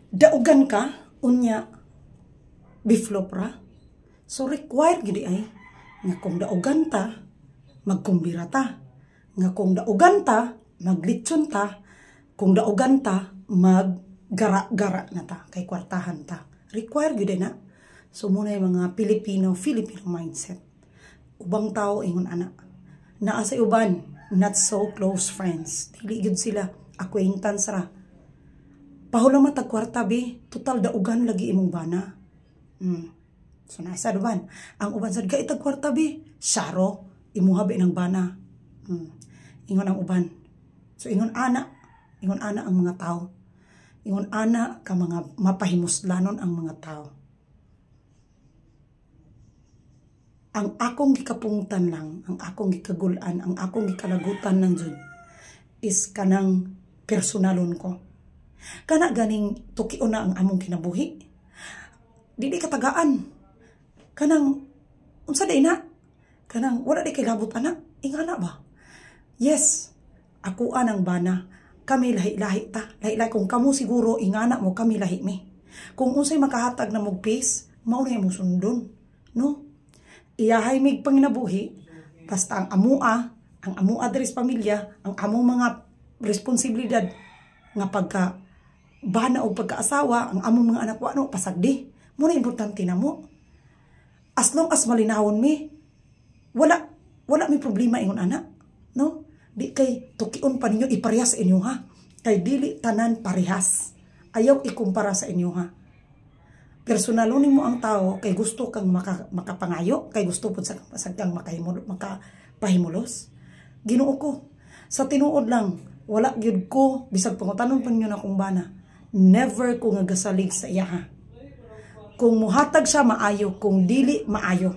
daugan ka unya biflopra, so required gidi ay nga kung daugan ta magkumbira ta, nga kung daugan ta maglitson ta, kung daugan ta maggara-gara na ta kay kwartahan ta, required gidi na. So muna yung mga Filipino mindset, ubang tao ingon ana naa sa uban not so close friends, dili gid sila acquaintance ra. Pahula matag kwarta bi, total daugan lagi imong bana. So nasa uban, ang uban sad ka itag kwarta bi, saro imuha bi ng bana. Ingon ang uban. So ingon ana ang mga tao. Ingon ana ka mga mapahimuslanon ang mga tao. Ang akong gikapungtan lang, ang akong gikagulan, ang akong gikalagutan ng Jud is kanang personalon ko. Kana ganing tukion na ang among kinabuhi. Dili katagaan. Kanang unsa day na? Kanang wala di kay labot ana. Ingana ba? Yes, ako anang bana. Kami lahi-lahi ta. Lahi-lahi kung kamo siguro ingana mo kami lahi mi. Kung unsay makahatag na mog peace, mao na imong sundon, no? Iyahay mig panginabuhi basta ang amua diri sa pamilya, ang among mga responsibilidad nga pagka bana o pagkaasawa, ang among mga anak wano pasagdi. Muna importante na mo. As long as malinawon mi, wala may problema ingon ana, no? Di kay tukion pa ninyo iparehas sa inyo ha. Kay dili tanan parehas. Ayaw ikumpara sa inyo ha. Personalon mo ang tao kay gusto kang makapangayo, kay gusto pud sa kang makapahimulos. Ginoo ko, sa tinuod lang, wala gyud ko bisag pangutanon pa ninyo na kung bana. Never ko nga gasalig sa iya ha. Kung muhatag siya maayo, kung dili maayo.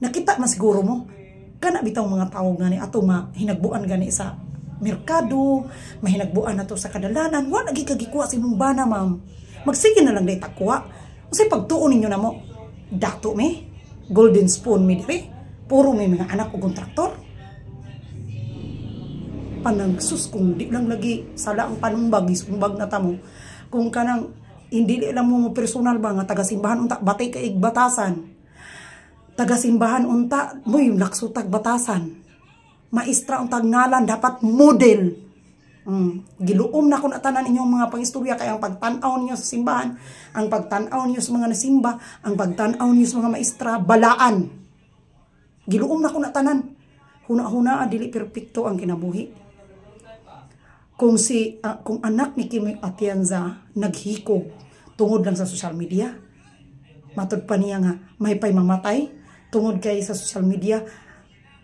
Nakita mas siguro mo, kana bitaw mga tao gani ato mahinagbuan gani sa merkado, mahinagbuan nato sa kadalanan, wa lagi kagikuha sa imong bana ma'am. Magsige na lang day takwa. Unsay pagtuon ninyo na mo? Dato me, golden spoon me dire. Puro may mga anak o kontraktor. Panangsus kung di lang lagi sala ang panumbag, isumbag na tamo. Kung kanang hindi lang mo personal ba nga taga-simbahan unta batay kay batasan. Taga-simbahan unta mo yung laksutag batasan. Maestra untag ngalan dapat model. Giluom na kun atanan inyong mga pangistorya kay ang pagtan-aw niyo sa simbahan, ang pagtan-aw niyo sa mga nasimba, ang pagtan-aw niyo sa mga maestra balaan. Giluom na kun atanan. Huna-huna dili perpekto ang kinabuhi. Kung anak ni Kim Atienza naghikog tungod lang sa social media, matod pa niya nga may pay mamatay tungod kay sa social media,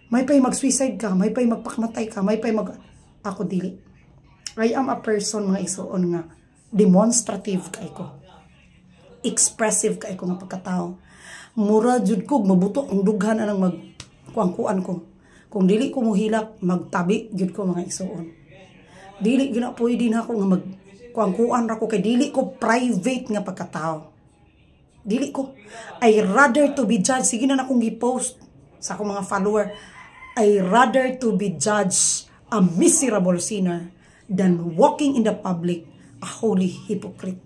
may pay mag-suicide ka, may pay magpakamatay ka, may pay ako dili. I am a person mga isuon nga demonstrative kay ko, expressive kay ko nga pagkatao. Mura jud ko mabuto ang dughan anang magkuan ko. Kung dili ko muhilak magtabi jud ko mga isuon. Dili gina pwede na ako nga magkuan ra ko kay dili ko private nga pagkatao. Dili ko. I rather to be judged. Sige na akong gi-post sa akong mga follower. I rather to be judged a miserable sinner than walking in the public a holy hypocrite.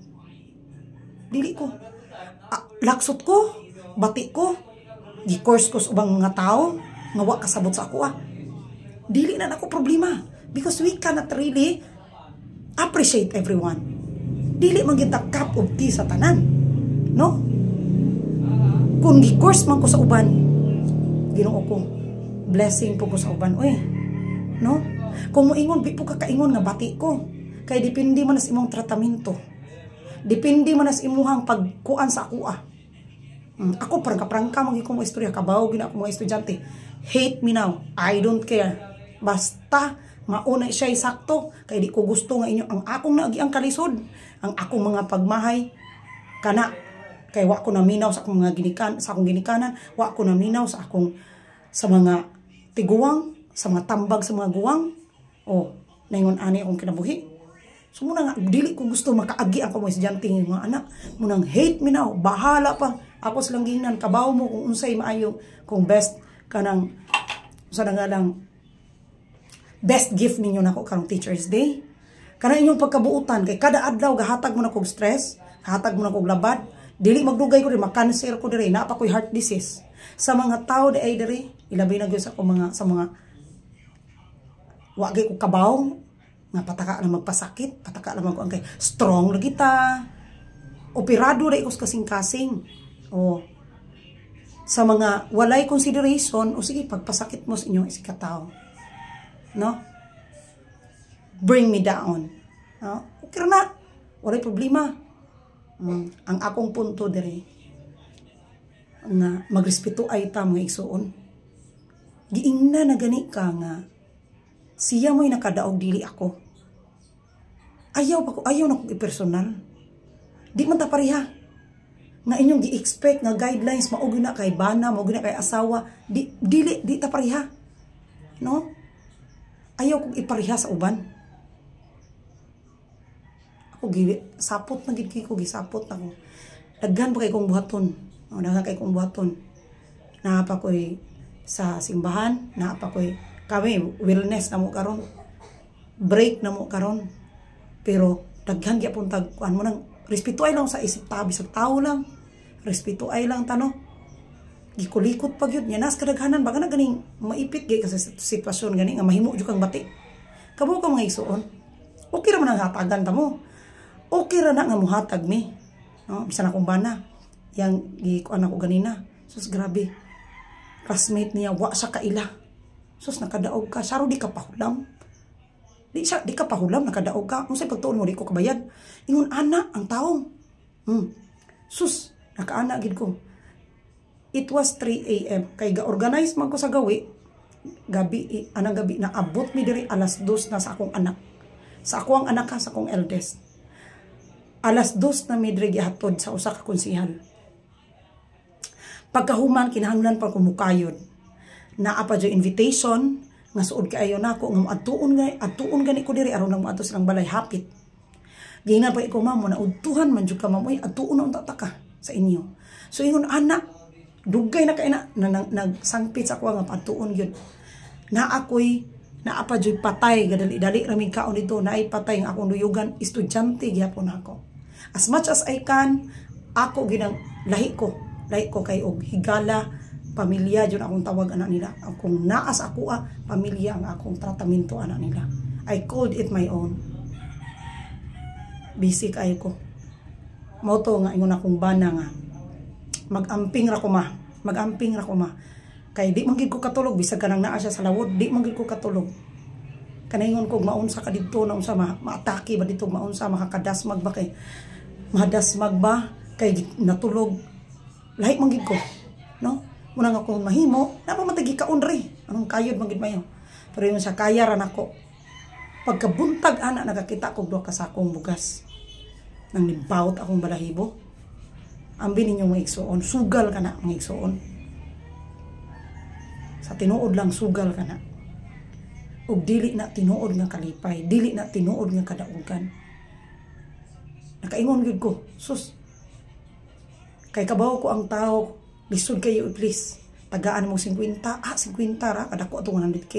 Dili ko. Laksot ko, bati ko, gi-course ko sa ubang mga tao, nga wa kasabot sa ako Dili na ako problema. Because we cannot really appreciate everyone. Dili man kita cup of tea sa tanan. No? Kung gi-course man ko sa uban, Ginoo ko, blessing po ko sa uban. Uy, no? Kung moingon, di po kakaingon nga bati ko. Kaya depende man sa imong tratamento. Depende man sa imuhang pagkuan sa ako Ako prangka-prangka magi ko mo istorya, kabaw gina ako mga estudyante. Hate me now, I don't care. Basta mauna siya sakto, kay di ko gusto nga inyo ang akong naagi ang kalisod, ang akong mga pagmahay kana kay wa ko naminaw sa akong mga ginikanan, wa ko naminaw sa mga tiguwang, sa mga tambag sa mga guwang. Naingon ani akong kinabuhi. So muna nga dili ko gusto makaagi ang mga estudyante ng mga anak, munang hate me now, bahala pa. Ako silang ginan kabaw mo kung unsay maayo, kung best kanang sa nga lang best gift ninyo nako karong Teacher's Day. Kana inyong pagkabuutan kay kada adlaw gahatag mo na kog stress, gahatag mo na kog labad, dili magdugay ko diri, makanser ko diri, naa pa ko'y heart disease. Sa mga tao di ay diri, ilabi na gyud sa mga wa gyud ko kabaw nga pataka na magpasakit, pataka na magkuan kay strong lagi ta. Operado ra ikos kasing-kasing. O sa mga walay consideration, o sige pagpasakit mo sa inyong isikataw. No? Bring me down. No? Okay na. Walay problema. Ang akong punto diri nga magrespeto ay ta mga igsoon. Giingna na gani ka nga siya mo'y nakadaog dili ako. Ayaw na kong i-personal. Di man ta pareha. Nga inyong gi-expect nga guidelines maog na kay bana, maog na kay asawa, di ta pareha. No? Ayaw kong ipareha sa uban. Ako sapot na gid ko, gisapot na ko. Daghan pa kay kong buhaton. Daghan kay kong buhaton. Naapa ko'y sa simbahan, naapa ko'y kami wellness na mo karon. Break na mo karon. Pero daghan gyapon tag kuan mo nang respeto ay lang sa isip tabi sa tao lang. Respeto ay lang tano. Gikulikot pag yun. Yanas kadaghanan. Baka na ganing maipit gay kasi sitwasyon gani nga mahimo jud kang bati. Kamo ka mga igsoon. Okay ra man ang hatagan ta mo. Okay ra na nga muhatag mi. No, bisan akong bana. Yang gikuan ako ganina. Sus grabe. Classmate niya wa sa kaila. Sus nakadaog ka. Saro di ka pahulam. Di ka pahulam, nakadaog ka. Kung sa'y pagtuon mo, di ko kabayad. Ingon, ana, ang taong. Sus, nakaana, gid ko. It was 3 a.m. Kay ga-organize man ko sa gawi. Anang gabi, naabot mi diri alas 2 na sa akong anak. Sa akong anak ka, sa akong eldest. Alas 2 na mi diri gihatod sa usa ka konsihal. Pagkahuman, kinahanglan pa kumukayod. Naapa dyo invitation, nga suod kaayo nako nga atuon gani ko diri aron lang mo ato silang balay hapit. Ginga pa ko mamo na udtuhan man jud ka mamo atuon na unta ka sa inyo. So ingon anak dugay na kay na nagsangpit sa ko nga patuon gyud. Na ako'y naapa jud patay gadali-dali ra mi kaon dito naay patay nga akong duyugan estudyante gyapon ako. As much as I can ako ginang lahi ko kay og higala pamilya jud akong tawag anak nila. Akong naas ako pamilya ang akong tratamento anak nila. I called it my own. Basic ay ko. Moto nga ingon akong bana nga magamping ra ko ma. Kay di man gid ko katulog bisag kanang naa siya sa lawod, di man gid ko katulog. Kanaingon ko maunsa ka didto na unsa maatake ba dito maunsa makakadasmag ba kay mahadasmag ba kay natulog. Lahi man gid ko, no? Muna nga kung mahimo, napamatagi ka unri. Anong kayod magid mayo. Pero yun siya, kaya ran ako. Pagkabuntag ana, nakakita ko doon kasakong bugas. Nang nimbawot akong balahibo. Ambin ninyo mga igsoon. Sugal ka na mga igsoon. Sa tinuod lang, sugal ka na. Ug dili na tinuod nga kalipay. Dili na tinuod nga kadaugan. Nakaingon gud ko, sus. Kay kabaw ko ang tao, lisod kayo please. Tagaan mo 50. 50 ra. Kadako ito 100K.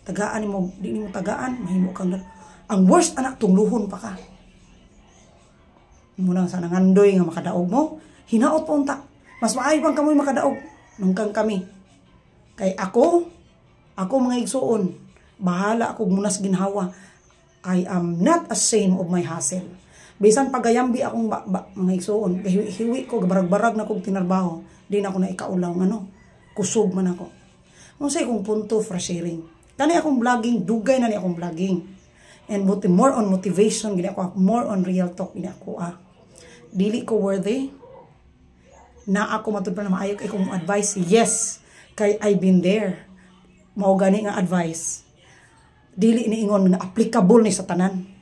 Tagaan mo, di mo tagaan. Mahimo kang ang worst anak, tungluhon pa ka. Muna sa nangandoy nga makadaog mo. Hinaot po unta. Mas maayo pang kamoy makadaog. Nungkang kami. Kay ako mga igsoon. Bahala ako muna sa ginhawa. I am not ashamed of my hustle. Bisan pagayambi akong mga igsoon. Hiwi ko, barag-barag na kong tinarbaho. Di na ako na ikaulang, kusog man ako. Kung sa'yo kong punto for sharing. Kani akong vlogging, dugay na ni akong vlogging. And more on motivation, gini ako, more on real talk, gini ako, Dili ko worthy. Na ako matulad na maayo kay kong advice. Yes, kay I've been there. Mao gani nga advice. Dili ni ingon na applicable ni sa tanan.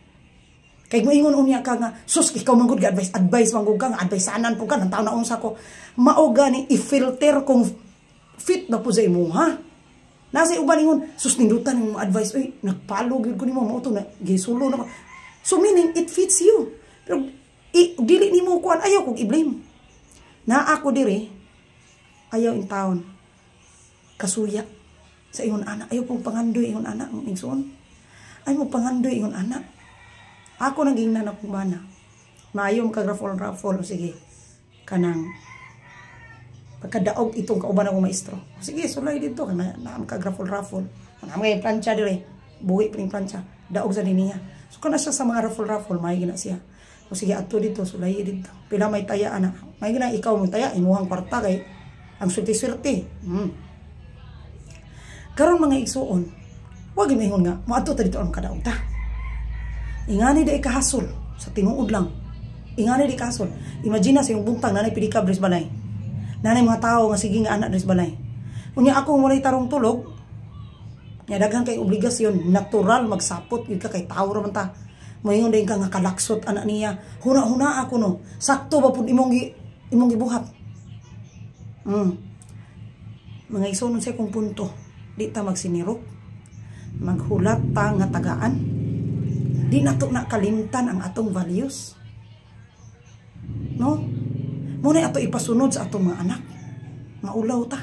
Kay mo ingon unya ka nga, sus, ikaw manggod ga advice manggod ka, nga advice sanan po ka, nang tao na unsa ko. Mao gani i-filter kung fit na po sa imo, ha? Nasa uban ingon, sus, nindutan yung advice, uy, nagpalo gyud ko nimo, mao to na gisulo na ko. So meaning it fits you. Pero dili nimo kuan, ayaw kog i-blame. Na ako diri, ayaw in town. Kasuya sa ingon anak, ayaw pong pangandoy ingon anak, ng igsoon. Ayaw mo pangandoy ingon anak. Ako naging na akong bana. Maayong kag-raffle, sige. Kanang pagkadaog itong kauban akong maestro. Sige, sulay dito. Naam kag-raffle. Naam kay plancha dire. Buhi pa ning plancha. Daog sa niya. So kana siya sa mga raffle, may gina siya. O sige, ato dito, sulay dito. Pila may taya, ana. May gina, ikaw mo taya, imuhang kwarta kay ang swerte-swerte. Karon mga igsuon, huwag imingon nga, maato ta dito ang kadaog ta. Ingani di ikahasol, sa tinuod lang. Ingani di ikahasol. Imagine sa yung buntang, nanay pidika bris balay. Nanay mga tao nga sige nga anak bris balay. Unya ako walay tarong tulog, nga daghang kay obligasyon, natural magsapot, yun ka kay tao raman ta. Moingon din ka nga kalaksot anak niya. Huna-huna ako no. Sakto ba pud imong gibuhat. Mga isunon sa kong punto. Di ta magsinirok. Maghulat ta nga tagaan. Di na to nakalimtan ang atong values. No? Muna ato ipasunod sa atong mga anak. Maulaw ta.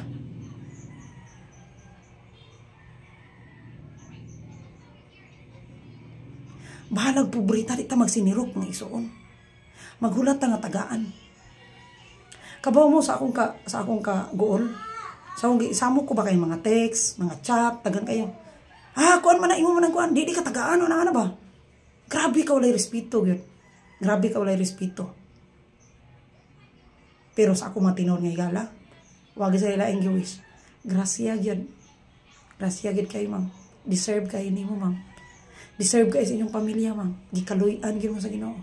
Bahalag pobrita, di ta magsinirok nga isuon. Maghulat ta nga tagaan. Kabaw mo sa akong ka gool. Sa akong gisamok ko ba kay mga text, mga chat, tagan kayo. Kuan man na imo man kuan, di ka tagaan ana ba? Grabe ka walay respeto gyud. Grabe ka walay respeto. Pero sa ako matinon nga higala, wag sa ila ang giwis. Grasya gyud. Grasya gyud kay ma'am. Deserve kay nimo ma'am. Deserve ka sa inyong pamilya, ma'am. Gikaluyan, gino mo sa Ginoo.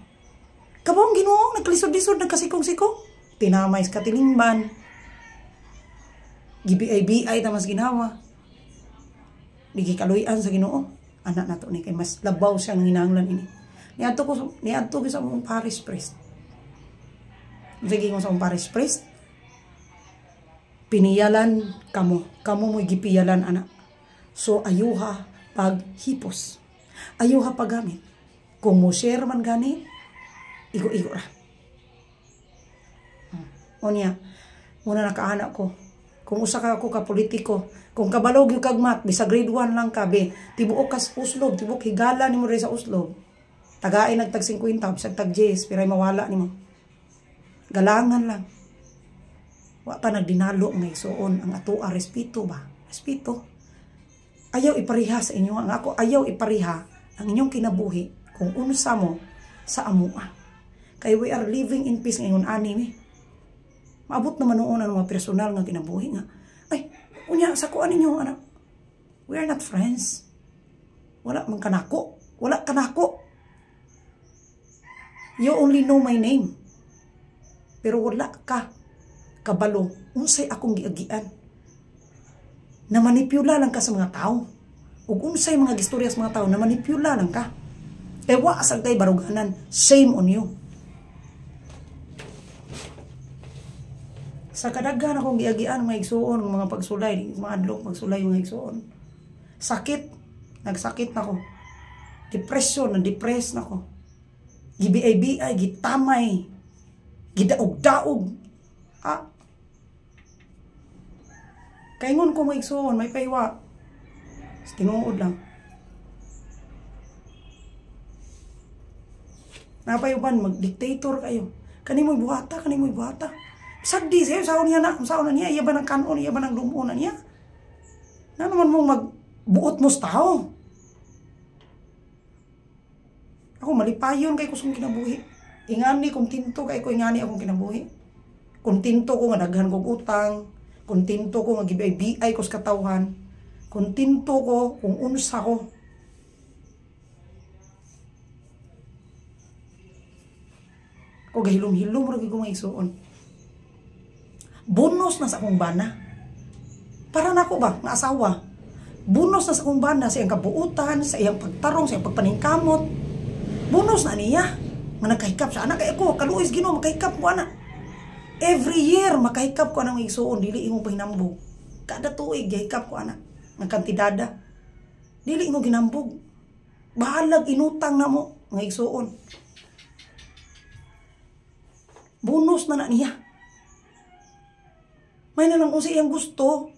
Kabong Ginoo, nagkalisod-lisod, nagkasikong-sikong. Tinamay sa katilingban. Gibiay-biay, tamas ginawa. Di gikaluyan sa Ginoo. Anak na to ni kay mas labaw siya ng hinanglan ini. Niadto ko sa mong parish priest. Sige ko sa mong parish priest. Piniyalan kamo. Kamo mo'y gipiyalan, anak. So, ayuha paghipos. Ayuha paggamit. Kung mo share man gani, igo-igo ra. O niya, muna nakaanak ko. Kung usa ka ako ka politiko, kung kabalog yung kagmat, bisa grade 1 lang ka, be, tibuok ka sa uslob, tibuok higala ni mo rin sa uslob. Tagaay nagtag 50, bisag tag 10, piray mawala ni mo. Galangan lang. Wa pa nagdinalo nga isuon ang atua respeto ba? Respeto. Ayaw ipariha sa inyo ang ako, ayaw ipariha ang inyong kinabuhi kung unsa mo sa amua. Kay we are living in peace ngayon ani. Maabot naman noon ang mga personal nga kinabuhi nga. Ay, unya sa kuan ninyo anak. We are not friends. Wala man kanako. Wala kanako. You only know my name. Pero wala ka kabalo unsay akong giagian. Na manipula lang ka sa mga tao. Ug unsay mga gistorya sa mga tao na manipula lang ka. Kaya wa asag tay baruganan. Shame on you. Sa kadaghan akong giagian mga igsuon, mga pagsulay, mga adlok pagsulay mga igsuon. Sakit, nagsakit nako. Depression, na-depress nako. Gibiay-biay, gitamay, gidaog-daog. Kaingon ko mga igsuon, may paywa. Tinuod lang. Napayuban, mag-dictator kayo. Kanimoy buhata, kanimoy buhata. Sagdi sa'yo, sa'o niya na, sa'o na niya, iya ba ng kanon, iya ba ng lumuo na niya? Na naman mong magbuot mo sa tao. Ako malipayon kay kusong kinabuhi. Ingani, kontento kay ko ingani akong kinabuhi. Kontento ko nga daghan kong utang. Kontento ko nga gibay-biay ko sa katawhan. Kontento ko kung unsa ko. Ako gahilom-hilom rin ko mga isuon. Bonus na sa akong bana. Para na ako ba, nga asawa. Bonus na sa akong bana sa iyang kabuutan, sa iyang pagtarong, sa iyang pagpaningkamot. Bonus na niya. Nga nakahikap siya. Anak, ako, kaluoy Ginoo, makahikap ko, anak. Every year, makahikap ko, anak, mga isuon. Dili imong pahinambog. Kada tuig, gahikap ko, anak. Ng kantidada. Dili mo ginambog. Bahalag, inutang na mo, mga isuon. Bonus na niya. May na lang kung siyang gusto.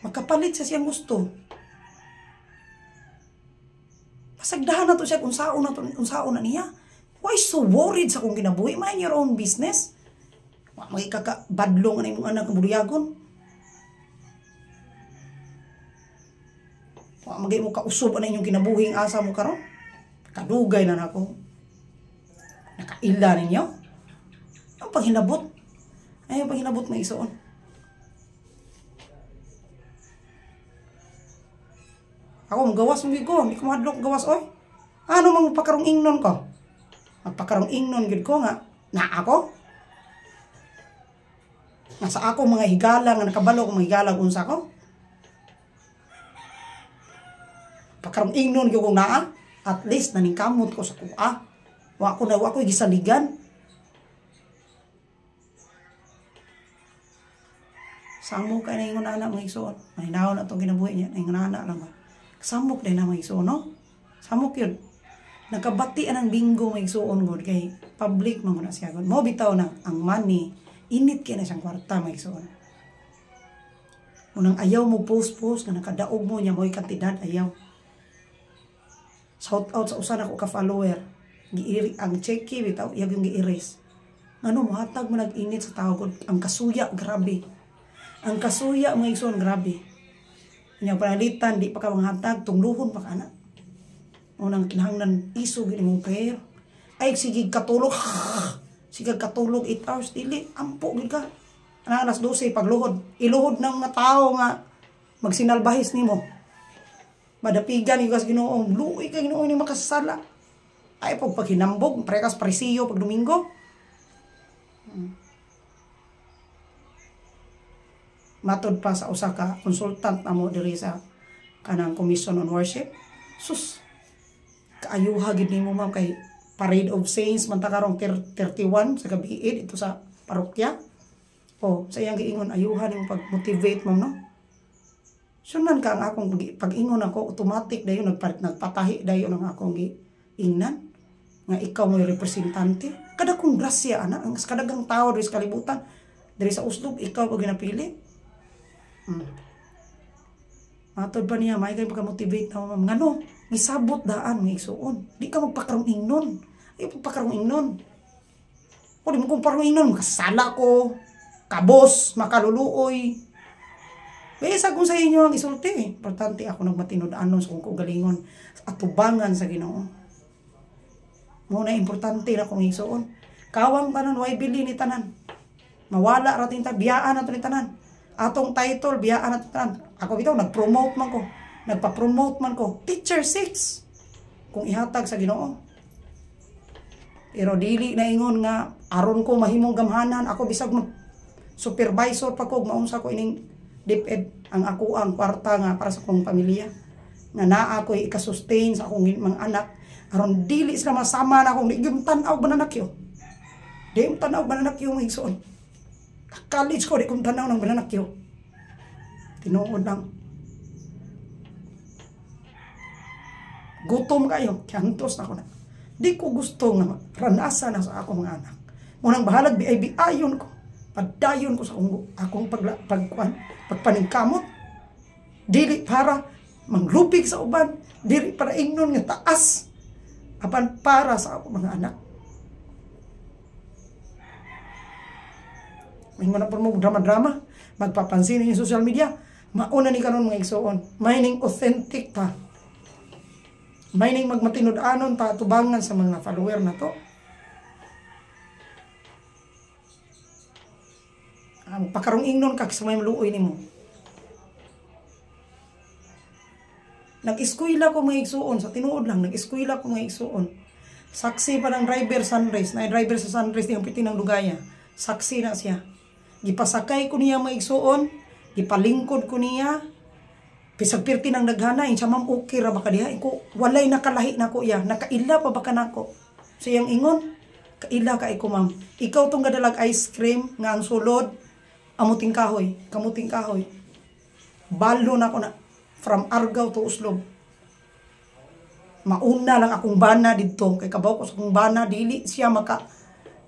Magkapalit sa siyang gusto. Sagdahan na to siya, unsaon na niya. Why so worried sa kong kinabuhi? Mind your own business. Magkakabadlong na yung anak ng buliyagon. Magay mo kausob na inyong kinabuhing asa mo karon. Kadugay na nako. Nakaila ninyo. Ang paghinabot. Ay, ang paghinabot may isuon. Ako, magawas mo ko. Hindi ko mahadlok gawas, oy. Ano mang pakarong ingnon ko? Magpakarong ingnon gid ko nga. Na ako? Nasa ako mga higala nga nakabalo ko mga higala unsa ko? Pakarong ingnon gyud kong naa. At least naningkamot ko sa kuha. Wa ko gisaligan. Samok ka na ingon ana mga igsoon. Mahinaw na itong kinabuhi niya. Ingon ana lang ba? Samok din na mga igsoon, no? Samok yun. Nakabati ang binggo mga igsoon god kay public man na siya god. Mo bitaw na ang money init kay na siyang kwarta mga igsoon. Unang ayaw mo post nga nakadaog mo niya mo'y kantidad ayaw. Shout out sa usa nako ka follower. Giiri ang checky bitaw iyag yung gi-erase. Ano mohatag mo nag-init sa tao god. Ang kasuya grabe. Ang kasuya mga igsoon grabe. Nya panalitan di pa ka manghatag tungluhon pa kana. Unang kinahanglan isog gid imong prayer. Ay sige katulog. Sige katulog 8 hours dili ampo gid ka. Alas 12 pagluhod. Iluhod ng mga tao nga magsinalbahis nimo. Madapigan igas Ginoong, luoy kay Ginoo ni makasala. Ay pag hinambog, prekas presiyo pag Domingo. Matod pa sa usa ka consultant amo diri sa kanang Commission on Worship. Sus. Kaayuha gid nimo ma'am kay Parade of Saints man ta karong 31 sa gabi ito sa parokya. O sa iyang giingon ayuha nimo pag-motivate ma'am no. Sunan ka ang akong pag-ingon ako, automatic dayon nagpatahi dayon ang akong giingnan nga ikaw mo'y representante. Kada kong grasya ana, ang kadagang tao diri sa kalibutan, diri sa uslob ikaw pag ginapili. Matod pa niya, may kayo pagka-motivate na ma'am. Ngano, isabot daan may isuon. Di ka magpakarong ingnon. Ay magpakarong ingnon. O di mo kong parong ingnon, makasala ko, kabos, makaluluoy. Isa kung sa inyo ang isulti. Importante ako nagmatinod-anon sa kong kugalingon at tubangan sa Ginoo. Muna importante na kong isuon. Kawang tanan, way bili ni tanan. Mawala rating ta, biyaan na ni tanan. Atong title, biyaan na tanan. Ako bitaw, nag-promote man ko. Nagpa-promote man ko. Teacher 6. Kung ihatag sa Ginoo. Pero dili na ingon nga, aron ko mahimong gamhanan. Ako bisag supervisor pa ko, maunsa ko ining DepEd ang ako ang kwarta nga para sa akong pamilya nga naa ako'y ikasustain sa akong mga anak aron dili sila masama na akong digim tanaw bananakyo digim tanaw bananakyo mga igsoon college ko di kong tanaw ng bananakyo tinuod lang gutom kayo kiantos na ko na di ko gusto nga ranasan na sa akong mga anak munang bahalag biay-biayon ko padayon ko sa akong pagpaningkamot dili para manglupig sa uban dili para ingnon nga taas apan para sa akong mga anak. Mingon na po mo drama-drama magpapansin ni social media mauna ni karon mga igsoon mining authentic ta mining magmatinud-anon ta tubangan sa mga follower na to. Ang pakarong ingnon ka sa may maluoy nimo. Nag-eskwela ko mga igsuon sa tinuod lang nag-eskwela ko mga igsuon. Saksi pa ng driver Sunrise, na driver sa Sunrise yung piti ng Lugaya. Saksi na siya. Gipasakay ko niya mga igsuon, gipalingkod ko niya. Bisag pirti ng daghana, insya ma'am okay ra baka diha. Iko walay nakalahi nako ya, nakaila pa baka nako. Siyang ingon, kaila ka iko ma'am. Ikaw tong gadalag ice cream nga ang sulod amuting kahoy, kamuting kahoy. Balo na ako na from Argao to Uslob. Mauna lang akong bana dito kay kabaw ko sa akong bana dili siya maka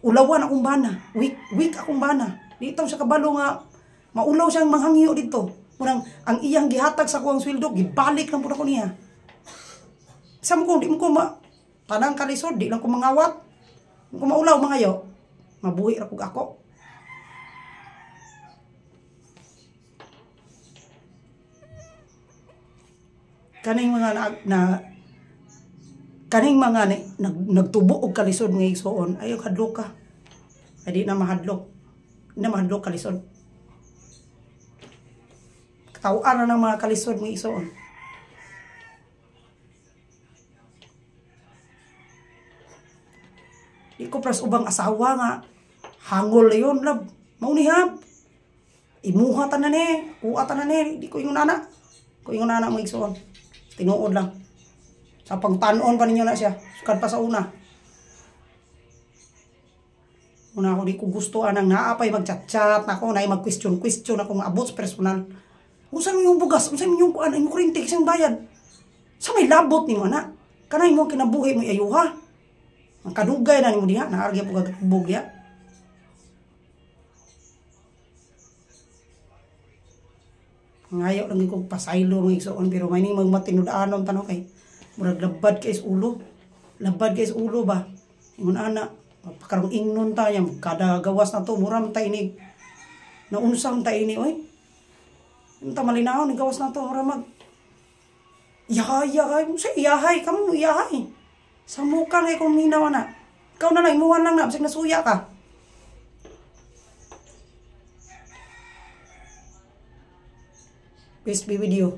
ulawan akong bana. Week akong bana. Dito siya kabalo nga maulaw siyang manghangyo dito. Unang ang iyang gihatag sa kuang sweldo gibalik lang pud ako niya. Sa mo kung di mo ko tanang kalisod, di lang ko mangawat. Kung maulaw mga yo, mabuhi ra kog ako. Kaning mga kaning mga nagtubo og kalisod nga igsoon, ayo hadlok ka. Ay di na mahadlok. Di na mahadlok kalisod. Katawan na ng mga kalisod nga igsoon. Di ko pras ubang asawa nga hangol na yun, lab. Maunihab. Imuha ta na ni, kuha ta na ni, di ko ingon ana. Ko ingon ana mo igsoon. Tinuod lang. Sa pangtanon pa ninyo na siya. Sukad pa sa una. Una ako di ko gusto anang naapay mag-chat-chat na ako, na mag-question-question ako nga abot sa personal. Unsa mo yung bugas? Unsa mo yung kuan? Ay mo kuryente kasi yung bayad. Sa may labot ni mo na. Kanay mo kinabuhi mo ayuha. Ang kadugay na ni mo diha. Naargya po kagabog ya. Ngayo lang ko pasaylo mga igsoon. Pero may ni magmatinudanon tanong kay. Murag labad kay sa ulo. Labad kay sa ulo ba? Ingon ana. Pakarong ingnon ta niya. Kada gawas na to. Muram ta inig. Naunsam ta ini. Oy. Yung tamalinaw. Gawas na to. Muram mag. Iyahay. Sa iyahay. Kamu mo iyahay. Sa mukha ngay kung minaw na. Ikaw na lang. Imuhan lang na. Basig nasuya ka. Peace be with you.